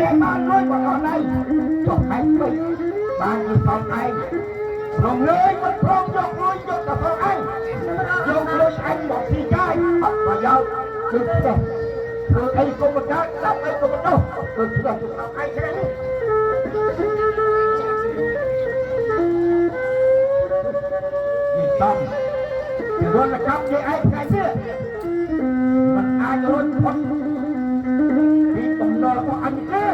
trẻ ban nuôi của con này cho anh mình ban như con anh lòng lưới vẫn không dọc nuôi cho cả con anh dọc nuôi anh một thì trai học và nhau được rồi từ đây có một cái làm đây có một đâu từ giờ chúng ta anh thế này nhìn tâm thì luôn là cam với anh cái kia mình ai luôn không vì tổng đó là có anh kia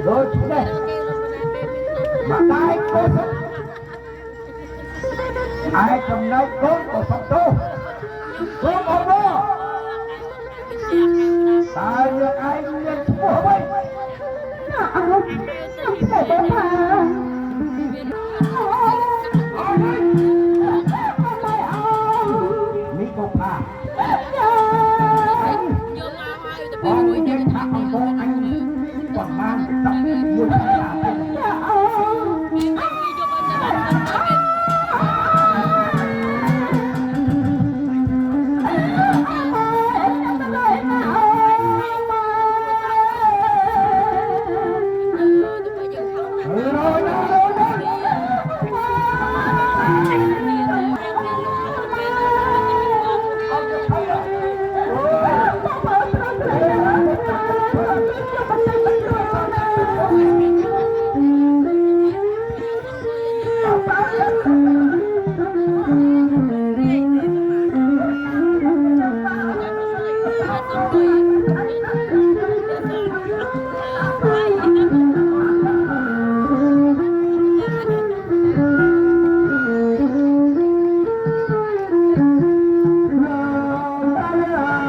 rồi chú đây mà ai có ai trong đây con của sông tô con ở đó ta được ai nhận thua vậy không phải bố thà